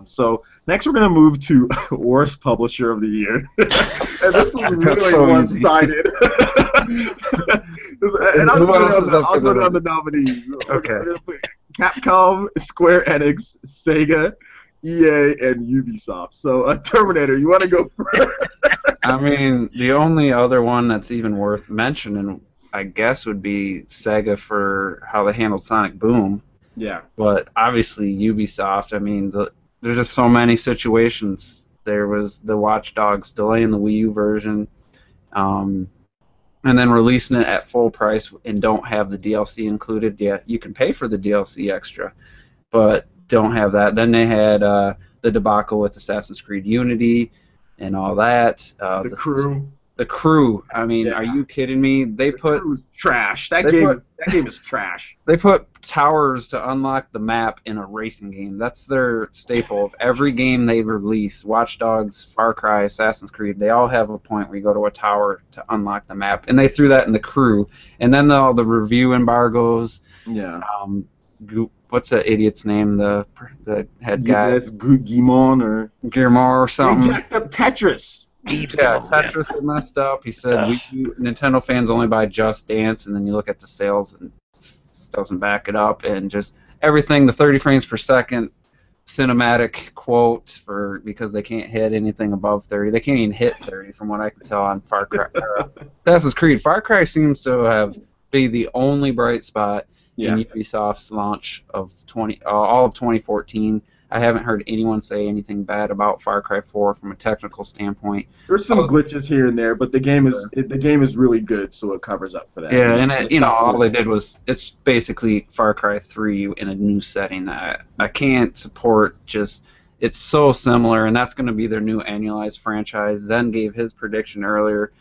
So next we're gonna move to worst publisher of the year, and this is really so one-sided. And I'll go down the nominees. Okay. Capcom, Square Enix, Sega, EA, and Ubisoft. So, Terminator, you want to go first? I mean, the only other one that's even worth mentioning, I guess, would be Sega for how they handled Sonic Boom. Yeah. But obviously, Ubisoft, I mean, there's just so many situations. There was the Watch Dogs delaying the Wii U version, and then releasing it at full price and don't have the DLC included. Yeah, you can pay for the DLC extra, but don't have that. Then they had the debacle with Assassin's Creed Unity and all that. The Crew. The Crew. I mean, Are you kidding me? The Crew's trash. That game is trash. They put towers to unlock the map in a racing game. That's their staple of every game they release. Watch Dogs, Far Cry, Assassin's Creed, they all have a point where you go to a tower to unlock the map. And they threw that in the Crew. And then all the review embargoes. Yeah. What's that idiot's name? The head guy. That's Guillemot or something. They jacked up Tetris. Tetris had messed up. He said Nintendo fans only buy Just Dance, and then you look at the sales and it doesn't back it up. And just everything, the 30 frames per second cinematic quote because they can't hit anything above 30. They can't even hit 30 from what I can tell on Far Cry. Assassin's Creed. Far Cry seems to be the only bright spot in Ubisoft's launch of all of 2014. I haven't heard anyone say anything bad about Far Cry 4 from a technical standpoint. There's some glitches here and there, but the game is really good, so it covers up for that. Yeah, and all they did was it's basically Far Cry 3 in a new setting that I can't support. It's so similar, and that's going to be their new annualized franchise. Zen gave his prediction earlier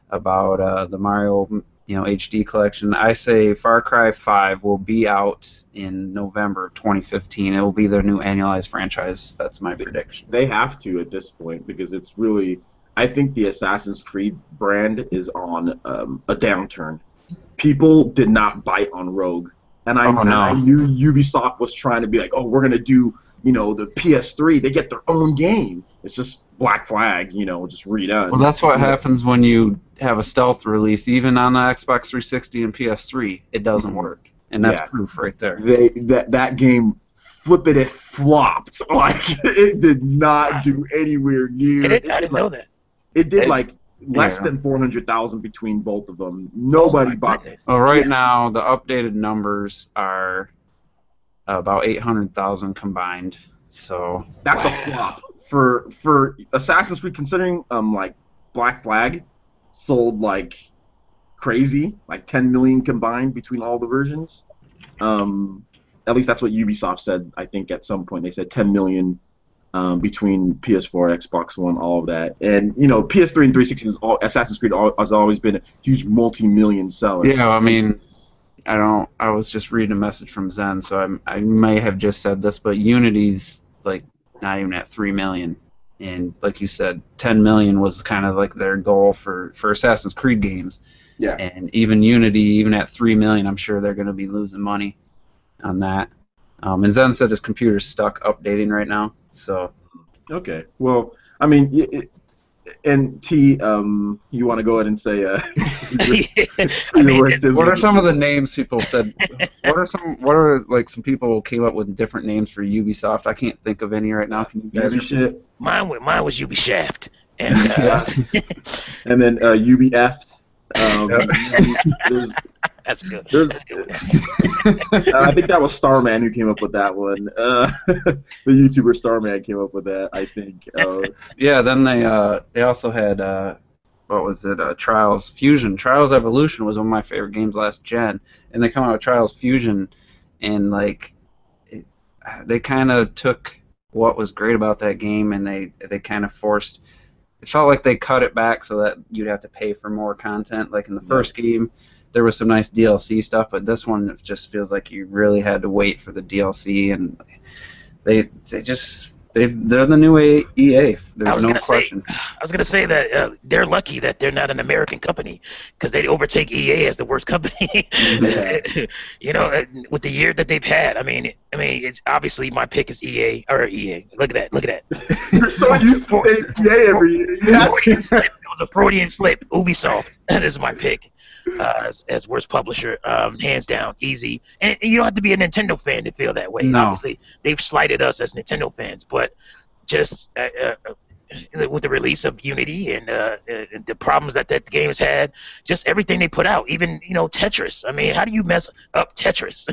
about the Mario HD collection. I say Far Cry 5 will be out in November of 2015. It will be their new annualized franchise. That's my prediction. They have to at this point because it's really, I think the Assassin's Creed brand is on a downturn. People did not bite on Rogue. And I knew Ubisoft was trying to be like, oh, we're going to do, the PS3. They get their own game. It's just Black Flag, just redone. Well, that's what happens when you have a stealth release. Even on the Xbox 360 and PS3, it doesn't work. And that's proof right there. That game, it flopped. Like, it did not do anywhere near. Did it? I didn't know that. It did less than 400,000 between both of them. Nobody bought it. Well, right now, the updated numbers are about 800,000 combined. So that's a flop for Assassin's Creed. Considering Black Flag sold like crazy, like 10 million combined between all the versions. At least that's what Ubisoft said. I think at some point they said 10 million. Between PS4, Xbox One, all of that, and PS3 and 360, Assassin's Creed has always been a huge multi-million seller. Yeah, I mean, I was just reading a message from Zen, so I may have just said this, but Unity's like not even at 3 million, and like you said, 10 million was kind of like their goal for Assassin's Creed games. Yeah. And even Unity, even at 3 million, I'm sure they're going to be losing money on that. And Zen said his computer's stuck updating right now. So, okay. Well, I mean, and T, you want to go ahead and say what are some of the names people said? What are like some people came up with different names for Ubisoft? I can't think of any right now. Can you guys? Mine was Ubishaft, and and then UBF. That's good. I think that was Starman who came up with that one. The YouTuber Starman came up with that, I think. Yeah, then they also had what was it? Trials Fusion. Trials Evolution was one of my favorite games last gen, and they come out with Trials Fusion, and they kind of took what was great about that game, and they kind of forced. It felt like they cut it back so that you'd have to pay for more content. Like in the first game, there was some nice DLC stuff, but this one it just feels like you really had to wait for the DLC, and they just They're the new EA. There's no question. I was gonna say that they're lucky that they're not an American company, because they'd overtake EA as the worst company. You know, with the year that they've had. I mean, it's obviously my pick is EA or EA. Look at that. You're so used to saying EA every year. Yeah. It was a Freudian slip. Ubisoft. That is my pick. As worst publisher, hands down, easy. And you don't have to be a Nintendo fan to feel that way. No. Obviously, they've slighted us as Nintendo fans, but just with the release of Unity and the problems that game has had, just everything they put out, even Tetris. I mean, how do you mess up Tetris?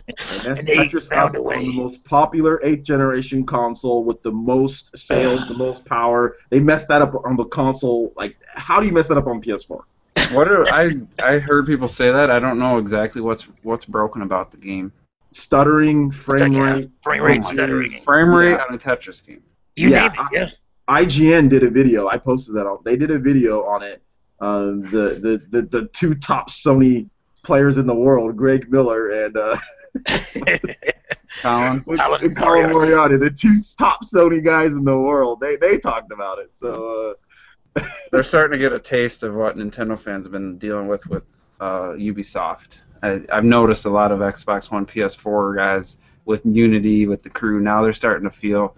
And Tetris found a way. On the most popular 8th generation console with the most sales, the most power. They messed that up on the console. Like, how do you mess that up on PS4? I heard people say that. I don't know exactly what's broken about the game. Stuttering, frame rate, stuttering, frame rate on a Tetris game. You name it, yeah. IGN did a video. I posted that on. They did a video on it. The two top Sony players in the world, Greg Miller and Colin Moriarty, the two top Sony guys in the world. They talked about it. So. They're starting to get a taste of what Nintendo fans have been dealing with Ubisoft. I've noticed a lot of Xbox One, PS4 guys with Unity, with the crew. Now they're starting to feel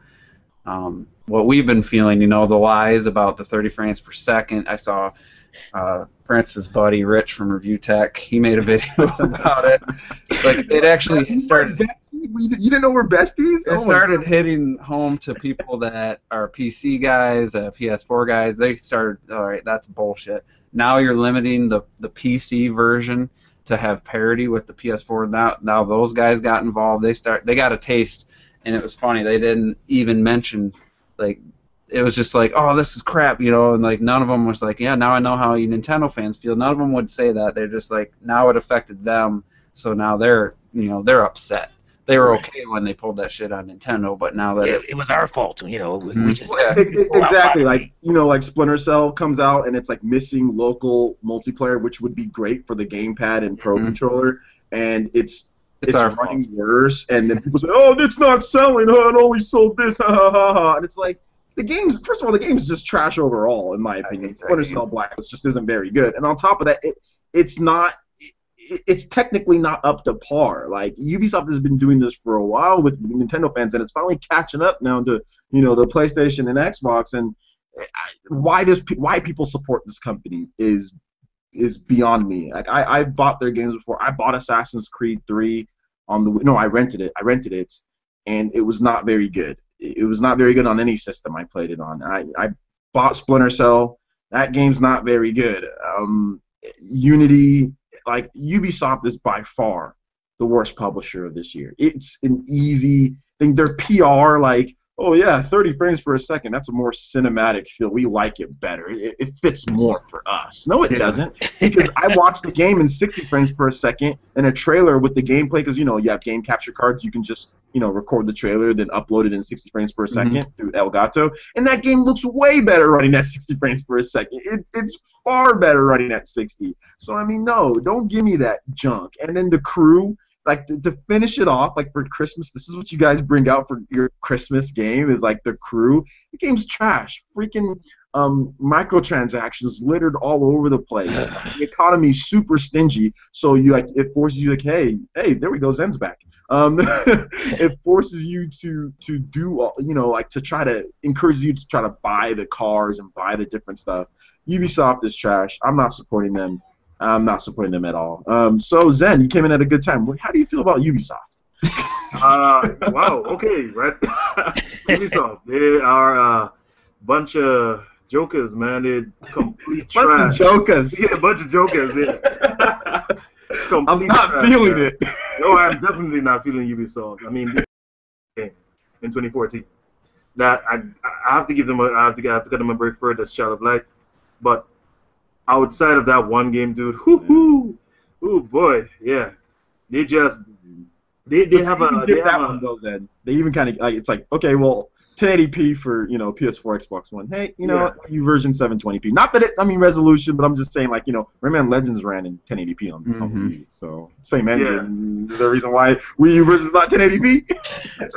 what we've been feeling. The lies about the 30 frames per second. I saw Francis' buddy Rich from Review Tech. He made a video about it. Like it actually started. You didn't know we're besties? It started hitting home to people that are PC guys, PS4 guys. They started, all right, that's bullshit. Now you're limiting the PC version to have parity with the PS4. Now those guys got involved. They got a taste, and it was funny. They didn't even mention, like, it was just like, oh, this is crap, and like none of them was like, yeah, now I know how you Nintendo fans feel. None of them would say that. They're just like, now it affected them, so now they're upset. They were okay when they pulled that shit on Nintendo, but now that it was our fault, we just exactly like Splinter Cell comes out and it's like missing local multiplayer, which would be great for the gamepad and Pro controller, and it's running worse, and then people say, oh, it's not selling, it only sold this, ha ha ha ha, and it's like the game's just trash overall, in my opinion. Splinter Cell Blacklist just isn't very good, and on top of that, it's technically not up to par. Like, Ubisoft has been doing this for a while with Nintendo fans, and it's finally catching up now to the PlayStation and Xbox. And why people support this company is beyond me. Like, I bought their games before. I bought Assassin's Creed 3 I rented it, and it was not very good. It was not very good on any system I played it on. I bought Splinter Cell. That game's not very good. Unity. Like, Ubisoft is by far the worst publisher of this year. It's an easy thing. Their PR, like, oh yeah, 30 frames per second, that's a more cinematic feel. We like it better. It fits more for us. No, it doesn't. Because I watched the game in 60 frames per second and a trailer with the gameplay, because, you have game capture cards. You can just, record the trailer, then upload it in 60 frames per second through Elgato. And that game looks way better running at 60 frames per second. It's far better running at 60. So, no, don't give me that junk. And then the crew, like, to finish it off, like, for Christmas, this is what you guys bring out for your Christmas game, is, like, the crew. The game's trash. Freaking microtransactions littered all over the place. The economy's super stingy, so it forces you, like, hey, there we go, Zen's back. It forces you to do, to try to encourage you to try to buy the cars and buy the different stuff. Ubisoft is trash. I'm not supporting them. I'm not supporting them at all. So, Zen, you came in at a good time. How do you feel about Ubisoft? Wow, okay, right. Ubisoft, they are a bunch of jokers, man. They're complete trash. Bunch of jokers. Yeah, a bunch of jokers, yeah. I'm not feeling it. No, I'm definitely not feeling Ubisoft. In 2014. That I have to give them I have to cut them a break for this Child of Light. But outside of that one game, dude, oh boy, yeah. They just they have a They even kind of like, it's like, okay, well, 1080p for PS4, Xbox One. Hey, you version 720p. Not that resolution, but I'm just saying, like, Rayman Legends ran in 1080p on the Wii, so same engine. Is there a reason why Wii U versus not 1080p?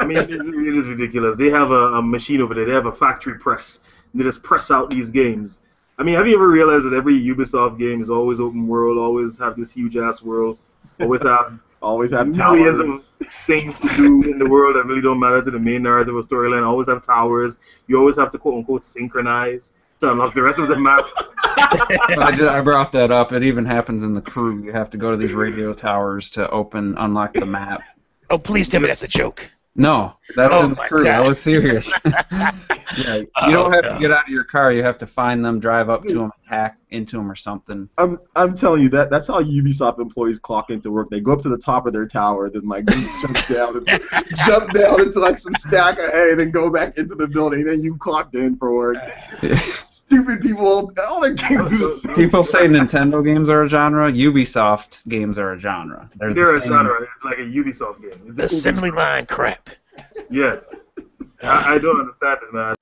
I mean, it is ridiculous. They have a machine over there. They have a factory press. They just press out these games. I mean, have you ever realized that every Ubisoft game is always open world, always have this huge ass world, always have millions of things to do in the world that really don't matter to the main narrative or storyline. Always have towers. You always have to quote unquote synchronize to unlock the rest of the map. I brought that up. It even happens in the crew. You have to go to these radio towers to unlock the map. Oh, please tell me that's a joke. No, that's in the crew. God. I was serious. Yeah, you don't have to get out of your car. You have to find them, drive up to them, hack into them or something. I'm telling you that's how Ubisoft employees clock into work. They go up to the top of their tower, then like jump down into like some stack of hay, then go back into the building. Then you clocked in for work. Stupid people, all their games do the same. People say Nintendo games are a genre. Ubisoft games are a genre. They're a genre. It's like a Ubisoft game. It's Assembly line crap. Yeah. I don't understand it, man.